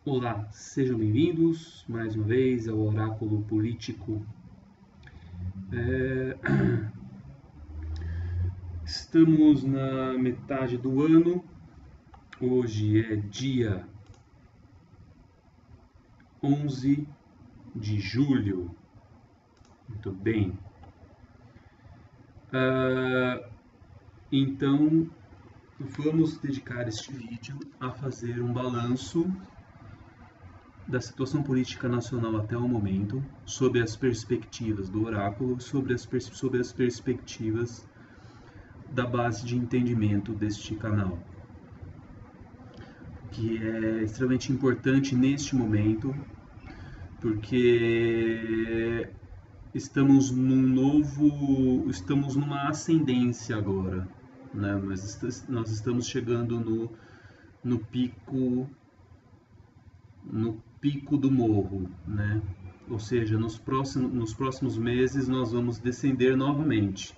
Olá, sejam bem-vindos mais uma vez ao Oráculo Político. Estamos na metade do ano, hoje é dia 11 de julho. Muito bem. Então, vamos dedicar este vídeo a fazer um balanço da situação política nacional até o momento, sob as perspectivas do oráculo, sobre as perspectivas da base de entendimento deste canal, que é extremamente importante neste momento, porque estamos numa ascendência agora, né? Nós estamos chegando no pico do morro, né? Ou seja, nos próximos meses nós vamos descender novamente.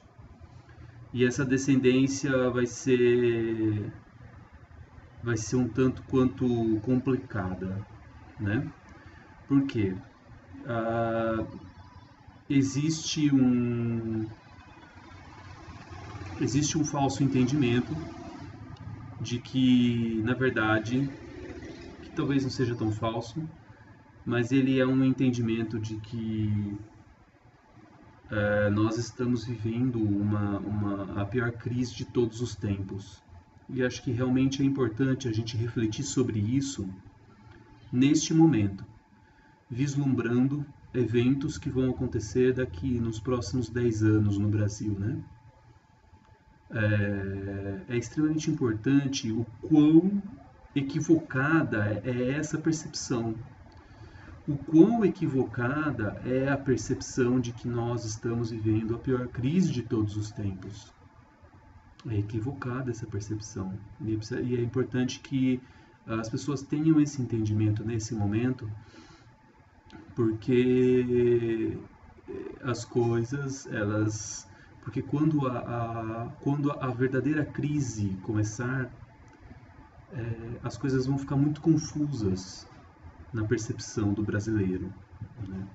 E essa descendência vai ser um tanto quanto complicada, né? Por quê? Existe um falso entendimento de que, na verdade, que talvez não seja tão falso, mas ele é um entendimento de que nós estamos vivendo a pior crise de todos os tempos. E acho que realmente é importante a gente refletir sobre isso neste momento, vislumbrando eventos que vão acontecer daqui nos próximos 10 anos no Brasil, né? É extremamente importante o quão equivocada é essa percepção. O quão equivocada é a percepção de que nós estamos vivendo a pior crise de todos os tempos. É equivocada essa percepção. E é importante que as pessoas tenham esse entendimento nesse momento, porque as coisas, porque quando a verdadeira crise começar, as coisas vão ficar muito confusas na percepção do brasileiro, né?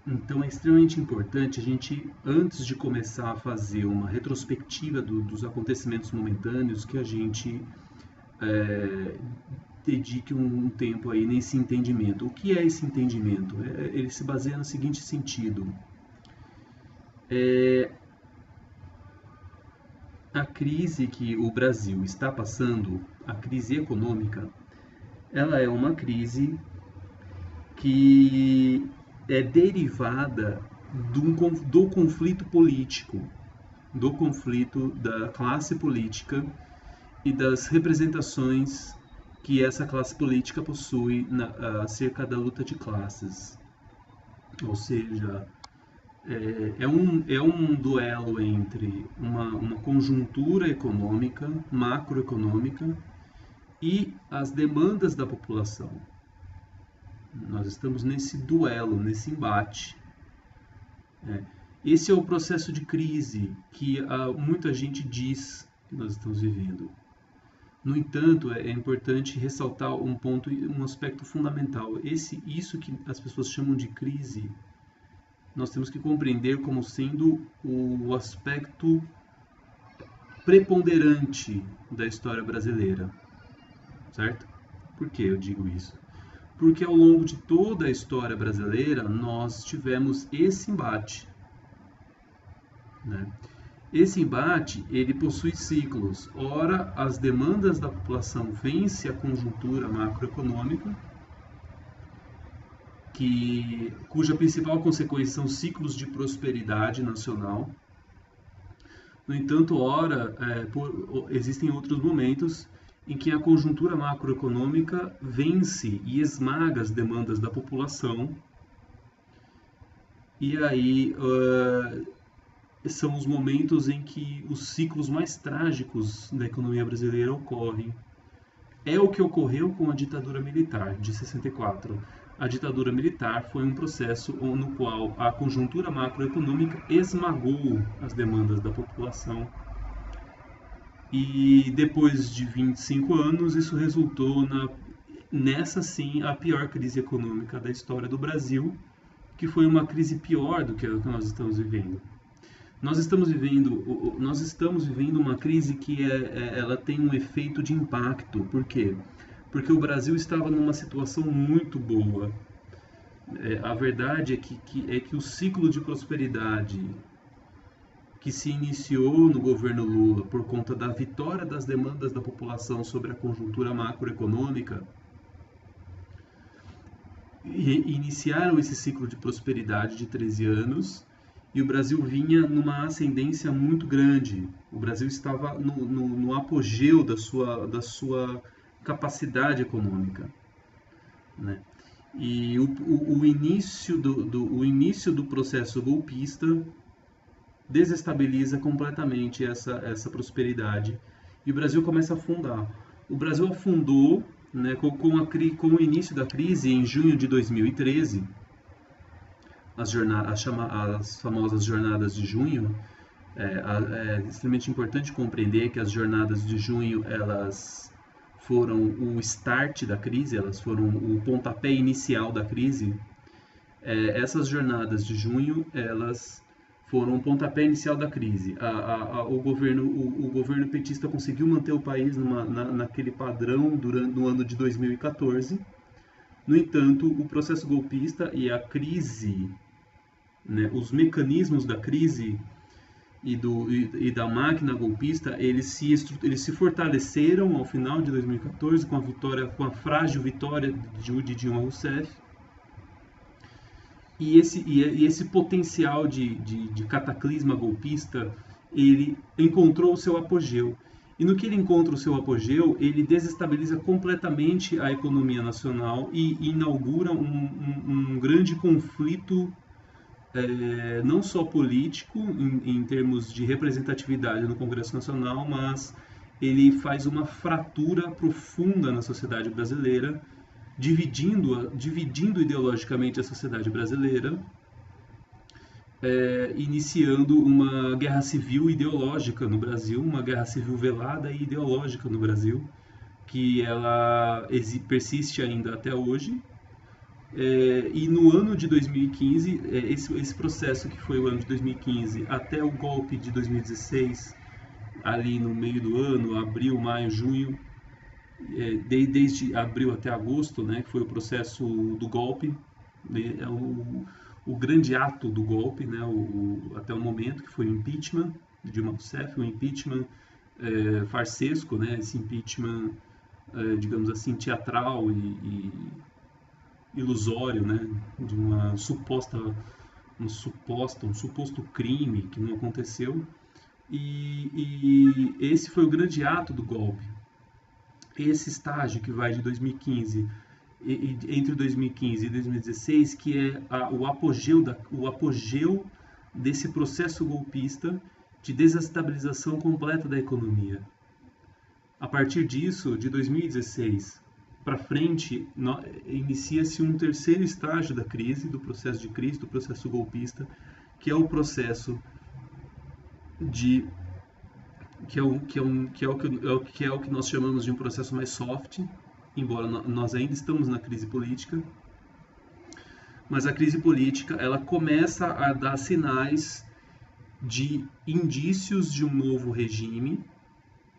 Então é extremamente importante a gente, antes de começar a fazer uma retrospectiva dos acontecimentos momentâneos, que a gente dedique um tempo aí nesse entendimento. O que é esse entendimento? Ele se baseia no seguinte sentido: a crise que o Brasil está passando, a crise econômica, ela é uma crise que é derivada do conflito político, do conflito da classe política e das representações que essa classe política possui acerca da luta de classes. Ou seja, é um duelo entre uma conjuntura econômica, macroeconômica, e as demandas da população. Nós estamos nesse duelo, nesse embate. Esse é o processo de crise que muita gente diz que nós estamos vivendo. No entanto, é importante ressaltar um aspecto fundamental. Isso que as pessoas chamam de crise, nós temos que compreender como sendo o aspecto preponderante da história brasileira, certo? Por que eu digo isso? Porque ao longo de toda a história brasileira nós tivemos esse embate, né? Esse embate, ele possui ciclos. Ora, as demandas da população vencem a conjuntura macroeconômica, cuja principal consequência são ciclos de prosperidade nacional. No entanto, ora, existem outros momentos em que a conjuntura macroeconômica vence e esmaga as demandas da população. E aí são os momentos em que os ciclos mais trágicos da economia brasileira ocorrem. É o que ocorreu com a ditadura militar de 64. A ditadura militar foi um processo no qual a conjuntura macroeconômica esmagou as demandas da população E depois de 25 anos, isso resultou nessa sim a pior crise econômica da história do Brasil, que foi uma crise pior do que a que nós estamos vivendo. Nós estamos vivendo uma crise que ela tem um efeito de impacto. Por quê? Porque o Brasil estava numa situação muito boa. A verdade é que o ciclo de prosperidade que se iniciou no governo Lula por conta da vitória das demandas da população sobre a conjuntura macroeconômica, iniciaram esse ciclo de prosperidade de 13 anos e o Brasil vinha numa ascendência muito grande. O Brasil estava no apogeu da sua capacidade econômica, né? E o início do processo golpista desestabiliza completamente essa prosperidade e o Brasil começa a afundar. O Brasil afundou, né, com o início da crise em junho de 2013, as famosas jornadas de junho. É extremamente importante compreender que as jornadas de junho elas foram o start da crise, elas foram o pontapé inicial da crise. Essas jornadas de junho elas foram o pontapé inicial da crise. O governo petista conseguiu manter o país naquele padrão no ano de 2014. No entanto, o processo golpista e a crise, né, os mecanismos da crise e da máquina golpista, eles se fortaleceram ao final de 2014 com a frágil vitória de Dilma Rousseff. E esse potencial de cataclisma golpista, ele encontrou o seu apogeu. E no que ele encontra o seu apogeu, ele desestabiliza completamente a economia nacional e inaugura um grande conflito, não só político, em termos de representatividade no Congresso Nacional, mas ele faz uma fratura profunda na sociedade brasileira, dividindo ideologicamente a sociedade brasileira, iniciando uma guerra civil ideológica no Brasil, uma guerra civil velada e ideológica no Brasil, que ela persiste ainda até hoje. E no ano de 2015, esse processo que foi o ano de 2015 até o golpe de 2016, ali no meio do ano, abril, maio, junho, desde abril até agosto, né, que foi o processo do golpe, o grande ato do golpe, né, até o momento, que foi o impeachment de Dilma Rousseff, o impeachment farsesco, né, esse impeachment, digamos assim, teatral e ilusório, né, de um suposto crime que não aconteceu. E esse foi o grande ato do golpe. Esse estágio que vai de 2015, entre 2015 e 2016, que é o apogeu desse processo golpista de desestabilização completa da economia. A partir disso, de 2016 para frente, inicia-se um terceiro estágio da crise, do processo de crise, do processo golpista, que é o processo que é o que nós chamamos de um processo mais soft, embora nós ainda estamos na crise política. Mas a crise política, ela começa a dar sinais de indícios de um novo regime,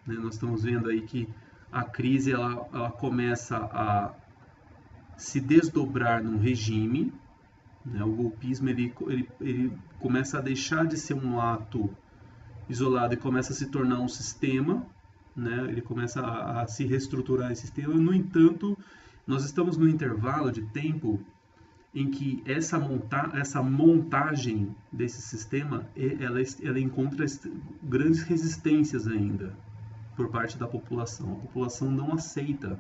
né? Nós estamos vendo aí que a crise ela começa a se desdobrar num regime, né? O golpismo ele começa a deixar de ser um ato isolado e começa a se tornar um sistema, né? Ele começa a se reestruturar esse sistema. No entanto, nós estamos no intervalo de tempo em que essa montagem desse sistema ela encontra grandes resistências ainda por parte da população. A população não aceita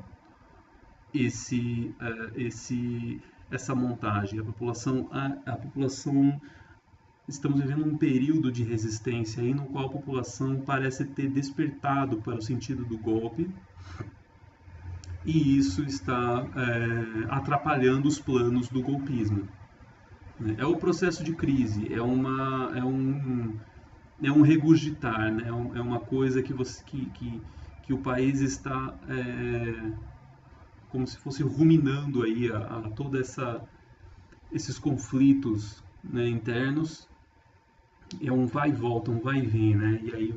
essa montagem. A população estamos vivendo um período de resistência aí no qual a população parece ter despertado para o sentido do golpe, e isso está atrapalhando os planos do golpismo. É o processo de crise, é um é um regurgitar, né? É uma coisa que que o país está como se fosse ruminando aí a toda esses conflitos, né, internos. É um vai e volta, um vai e vem, né? E aí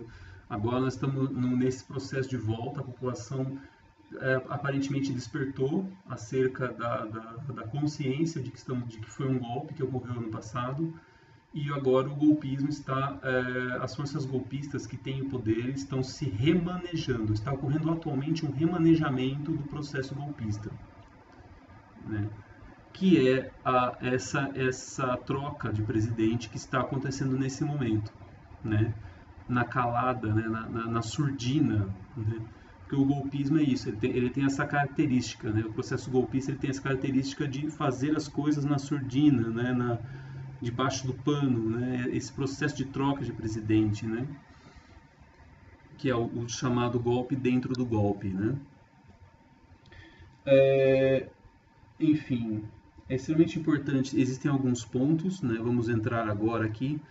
agora nós estamos nesse processo de volta, a população aparentemente despertou acerca da consciência de que foi um golpe que ocorreu no passado, e agora o golpismo está, as forças golpistas que têm o poder estão se remanejando, está ocorrendo atualmente um remanejamento do processo golpista, né? Que é essa troca de presidente que está acontecendo nesse momento, né? Na calada, né? Na surdina, né? Porque o golpismo é isso, ele tem essa característica, né? O processo golpista ele tem essa característica de fazer as coisas na surdina, né? Debaixo do pano, né? Esse processo de troca de presidente, né? Que é o chamado golpe dentro do golpe, né? Enfim, é extremamente importante. Existem alguns pontos, né? Vamos entrar agora aqui.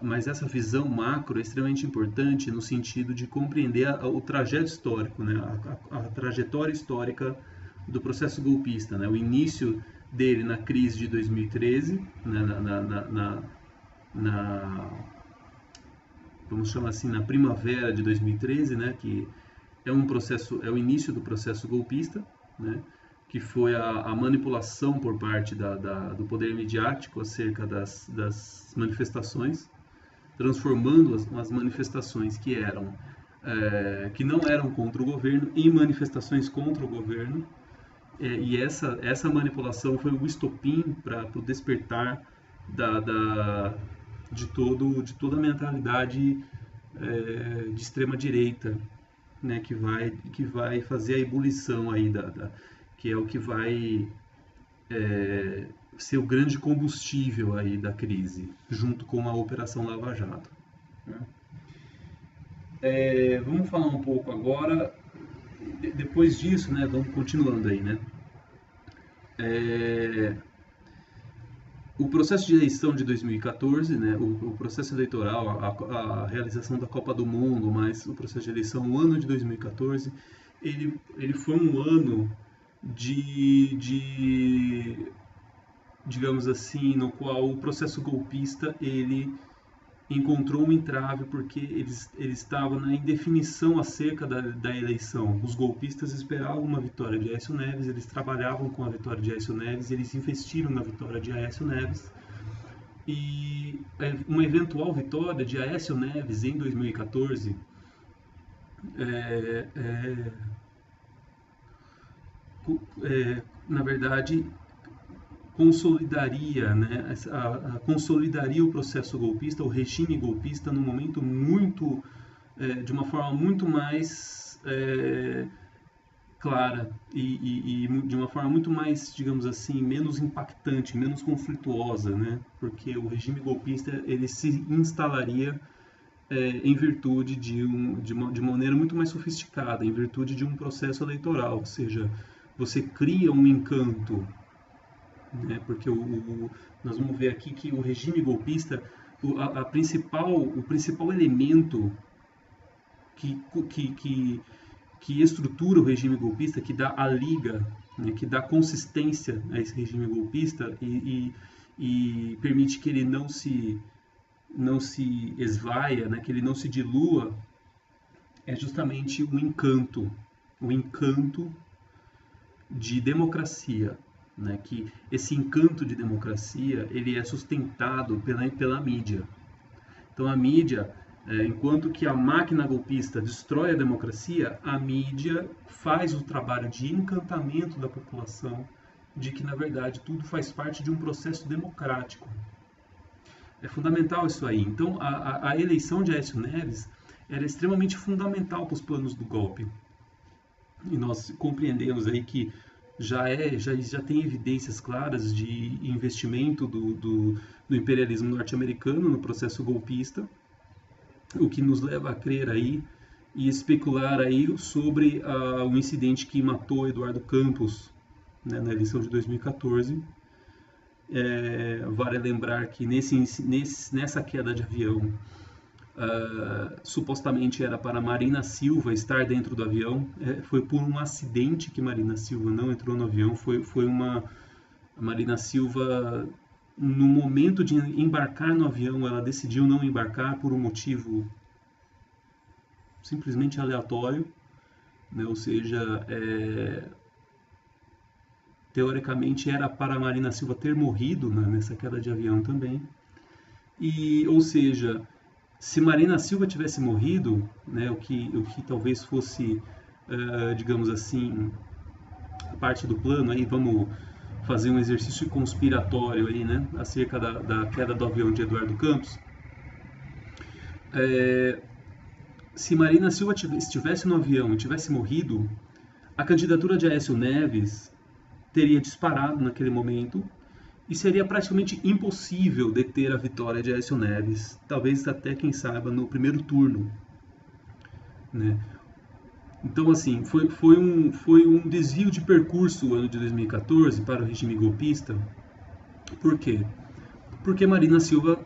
Mas essa visão macro é extremamente importante no sentido de compreender o trajeto histórico, né? A trajetória histórica do processo golpista, né? O início dele na crise de 2013, né? Vamos chamar assim, na primavera de 2013, né? Que é o início do processo golpista, né? Que foi a manipulação por parte do poder midiático acerca das manifestações, transformando as manifestações que não eram contra o governo em manifestações contra o governo, e essa manipulação foi o estopim para o despertar de toda a mentalidade de extrema direita, né, que vai fazer a ebulição aí que é o que vai ser o grande combustível aí da crise, junto com a Operação Lava Jato, né? Vamos falar um pouco agora, depois disso, né, vamos continuando aí, né? O processo de eleição de 2014, né, o processo eleitoral, a realização da Copa do Mundo, mas o processo de eleição, o ano de 2014, ele foi um ano digamos assim, no qual o processo golpista ele encontrou um entrave porque ele estava na indefinição acerca da eleição. Os golpistas esperavam uma vitória de Aécio Neves, eles trabalhavam com a vitória de Aécio Neves, eles investiram na vitória de Aécio Neves, e uma eventual vitória de Aécio Neves em 2014 na verdade consolidaria, né, consolidaria o processo golpista, o regime golpista, num momento de uma forma muito mais clara e de uma forma muito mais, digamos assim, menos impactante, menos conflituosa, né, porque o regime golpista ele se instalaria em virtude de maneira muito mais sofisticada, em virtude de um processo eleitoral, ou seja, você cria um encanto, né? Porque nós vamos ver aqui que o regime golpista, o principal elemento que estrutura o regime golpista, que dá a liga, né? Que dá consistência a esse regime golpista e permite que ele não se esvaia, né? Que ele não se dilua, é justamente o encanto de democracia, né? Que esse encanto de democracia ele é sustentado pela mídia. Então a mídia, enquanto que a máquina golpista destrói a democracia, a mídia faz o trabalho de encantamento da população de que na verdade tudo faz parte de um processo democrático. É fundamental isso aí. Então a eleição de Aécio Neves era extremamente fundamental para os planos do golpe. E nós compreendemos aí que já tem evidências claras de investimento do imperialismo norte-americano no processo golpista, o que nos leva a crer aí e especular aí sobre o incidente que matou Eduardo Campos, né, na eleição de 2014, Vale lembrar que nessa queda de avião, supostamente era para Marina Silva estar dentro do avião. Foi por um acidente que Marina Silva não entrou no avião. A Marina Silva, no momento de embarcar no avião, ela decidiu não embarcar por um motivo simplesmente aleatório, né? Ou seja, teoricamente era para a Marina Silva ter morrido, né, nessa queda de avião também. Ou seja, se Marina Silva tivesse morrido, né, o que talvez fosse, digamos assim, parte do plano, aí vamos fazer um exercício conspiratório aí, né, acerca da queda do avião de Eduardo Campos. Se Marina Silva estivesse no avião e tivesse morrido, a candidatura de Aécio Neves teria disparado naquele momento e seria praticamente impossível deter a vitória de Aécio Neves, talvez até, quem saiba, no primeiro turno, né? Então, assim, foi um desvio de percurso o ano de 2014 para o regime golpista. Por quê? Porque Marina Silva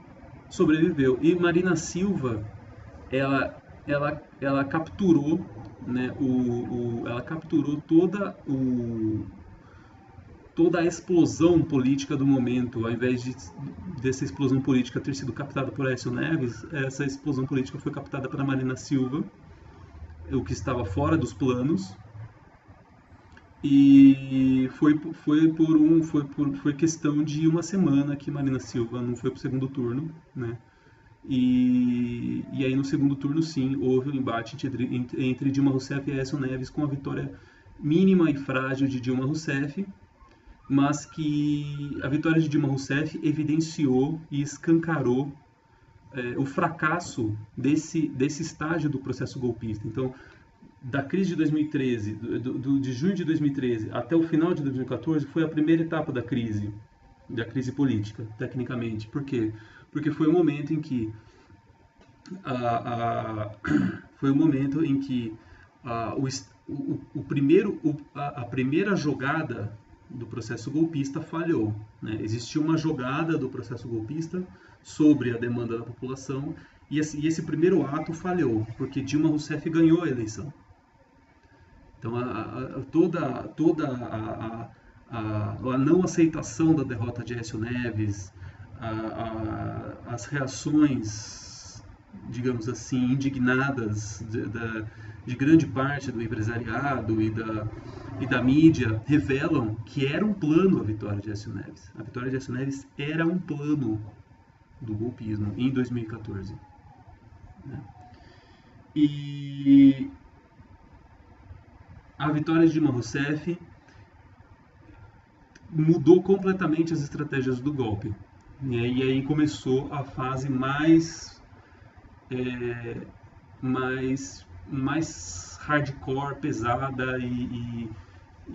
sobreviveu. E Marina Silva, ela capturou, né, ela capturou toda a explosão política do momento. Ao invés dessa explosão política ter sido captada por Aécio Neves, essa explosão política foi captada pela Marina Silva, o que estava fora dos planos, e foi questão de uma semana que Marina Silva não foi para o segundo turno, né? E aí no segundo turno, sim, houve um embate entre Dilma Rousseff e Aécio Neves, com a vitória mínima e frágil de Dilma Rousseff, mas que a vitória de Dilma Rousseff evidenciou e escancarou o fracasso desse estágio do processo golpista. Então, da crise de 2013, de junho de 2013 até o final de 2014, foi a primeira etapa da crise política, tecnicamente. Por quê? Porque foi o momento em que a primeira jogada do processo golpista falhou, né? Existiu uma jogada do processo golpista sobre a demanda da população e esse primeiro ato falhou, porque Dilma Rousseff ganhou a eleição. Então, toda a não aceitação da derrota de Aécio Neves, as reações, digamos assim, indignadas de grande parte do empresariado e da mídia revelam que era um plano a vitória de Aécio Neves. A vitória de Aécio Neves era um plano do golpismo em 2014. Né? E a vitória de Dilma Rousseff mudou completamente as estratégias do golpe. E aí começou a fase mais hardcore, pesada e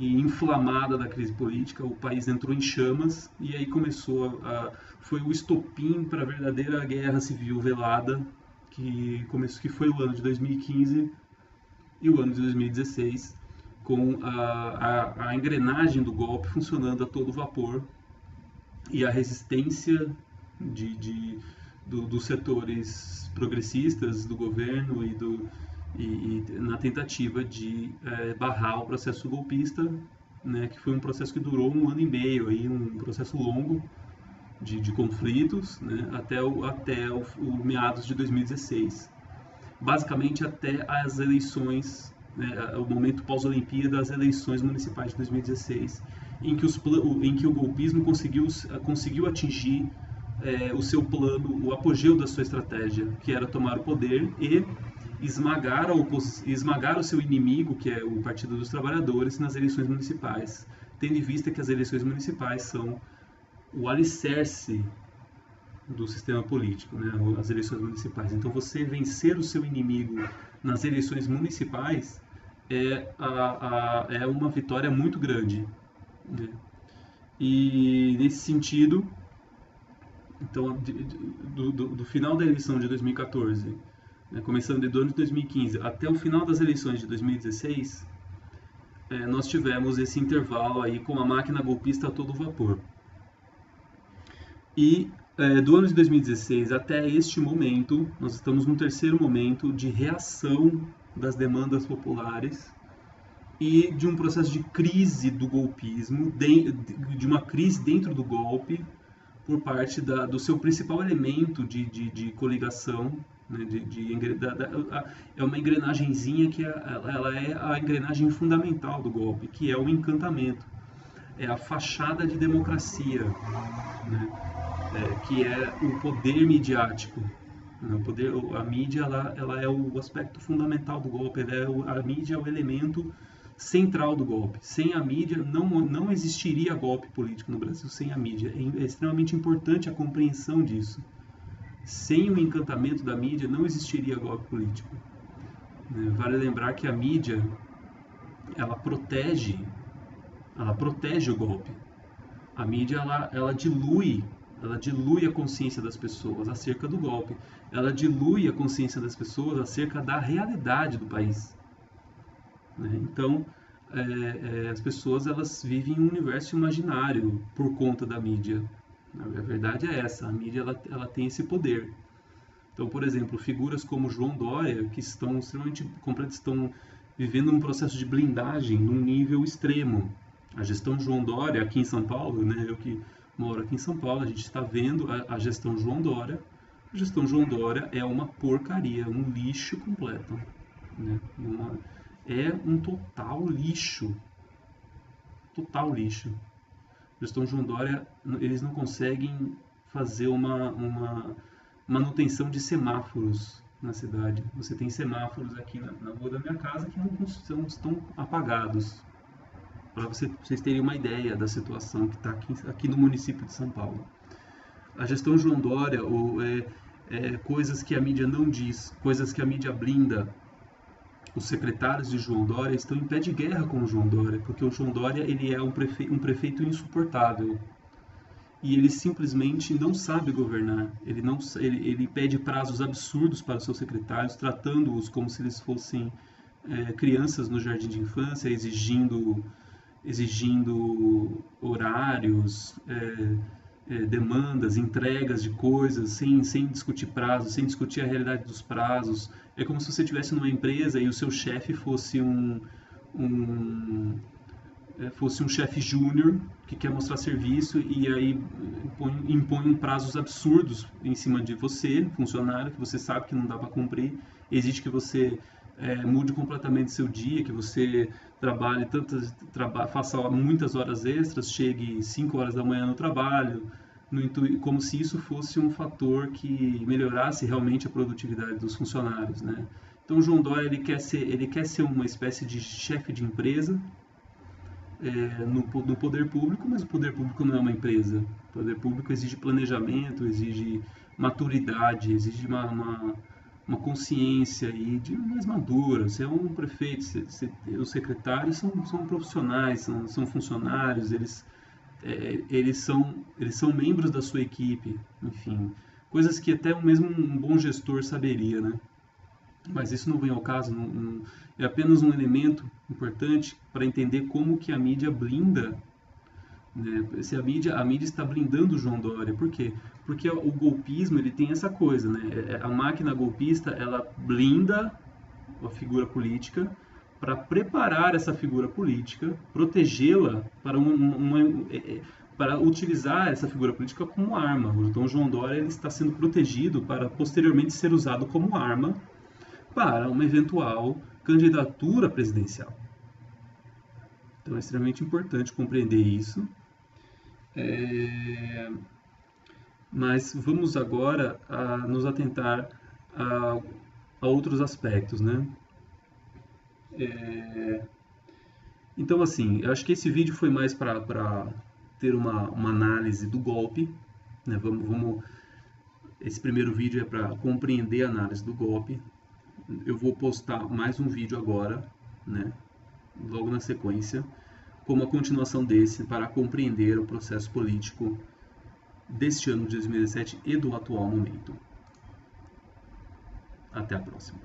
inflamada da crise política. O país entrou em chamas e aí foi o estopim para a verdadeira guerra civil velada que foi o ano de 2015 e o ano de 2016, com a engrenagem do golpe funcionando a todo vapor e a resistência dos setores progressistas do governo e na tentativa de barrar o processo golpista, né, que foi um processo que durou 1 ano e meio, aí, um processo longo de conflitos, né, até o meados de 2016. Basicamente até as eleições, né, o momento pós-Olimpíada, das eleições municipais de 2016, em que o golpismo conseguiu atingir o seu plano, o apogeu da sua estratégia, que era tomar o poder e esmagar o seu inimigo, que é o Partido dos Trabalhadores, nas eleições municipais, tendo em vista que as eleições municipais são o alicerce do sistema político, né? As eleições municipais. Então, você vencer o seu inimigo nas eleições municipais é uma vitória muito grande, né? E nesse sentido, então, do final da eleição de 2014, né, começando do ano de 2015 até o final das eleições de 2016, nós tivemos esse intervalo aí com a máquina golpista a todo vapor. E do ano de 2016 até este momento, nós estamos num terceiro momento de reação das demandas populares e de um processo de crise do golpismo, de uma crise dentro do golpe, por parte do seu principal elemento de coligação, né, é uma engrenagenzinha que ela é a engrenagem fundamental do golpe, que é o encantamento, é a fachada de democracia, né, que é o poder midiático. Né, a mídia ela é o aspecto fundamental do golpe, a mídia é o elemento central do golpe. Sem a mídia, não existiria golpe político no Brasil sem a mídia. É extremamente importante a compreensão disso. Sem o encantamento da mídia, não existiria golpe político. Vale lembrar que a mídia, ela protege o golpe. A mídia, ela dilui a consciência das pessoas acerca do golpe. Ela dilui a consciência das pessoas acerca da realidade do país. Então, as pessoas elas vivem um universo imaginário por conta da mídia. A verdade é essa, a mídia ela tem esse poder. Então, por exemplo, figuras como João Dória, que estão extremamente completas, estão vivendo um processo de blindagem num nível extremo. A gestão João Dória, aqui em São Paulo, né, eu que moro aqui em São Paulo, a gente está vendo a gestão João Dória. A gestão João Dória é uma porcaria, um lixo completo. Né? É um total lixo. Total lixo. A gestão João Dória, eles não conseguem fazer uma manutenção de semáforos na cidade. Você tem semáforos aqui na rua da minha casa que não estão apagados. Para vocês terem uma ideia da situação que está aqui no município de São Paulo. A gestão João Dória, coisas que a mídia não diz, coisas que a mídia blinda. Os secretários de João Dória estão em pé de guerra com o João Dória, porque o João Dória ele é um prefeito insuportável. E ele simplesmente não sabe governar. Ele pede prazos absurdos para os seus secretários, tratando-os como se eles fossem crianças no jardim de infância, exigindo horários, demandas, entregas de coisas, sem discutir prazos, sem discutir a realidade dos prazos. É como se você estivesse numa empresa e o seu chefe fosse um chefe júnior que quer mostrar serviço e aí impõe prazos absurdos em cima de você, funcionário, que você sabe que não dá para cumprir, exige que você mude completamente seu dia, que você trabalhe faça muitas horas extras, chegue 5 horas da manhã no trabalho, como se isso fosse um fator que melhorasse realmente a produtividade dos funcionários, né? Então o João Dória ele quer ser uma espécie de chefe de empresa no poder público, mas o poder público não é uma empresa. O poder público exige planejamento, exige maturidade, exige uma consciência mais madura. Você é um prefeito, os secretários são profissionais, são funcionários, eles são membros da sua equipe, enfim, coisas que até mesmo um bom gestor saberia, né? Mas isso não vem ao caso, é apenas um elemento importante para entender como que a mídia blinda, né? Se a mídia está blindando o João Dória. Por quê? Porque o golpismo ele tem essa coisa, né? A máquina golpista ela blinda a figura política para preparar essa figura política, protegê-la para utilizar essa figura política como arma. Então o João Dória ele está sendo protegido para posteriormente ser usado como arma para uma eventual candidatura presidencial. Então é extremamente importante compreender isso. Mas vamos agora nos atentar a outros aspectos, né? Então, assim, eu acho que esse vídeo foi mais para ter uma análise do golpe, né? Esse primeiro vídeo é para compreender a análise do golpe. Eu vou postar mais um vídeo agora, né? Logo na sequência, como a continuação desse, para compreender o processo político deste ano de 2017 e do atual momento. Até a próxima.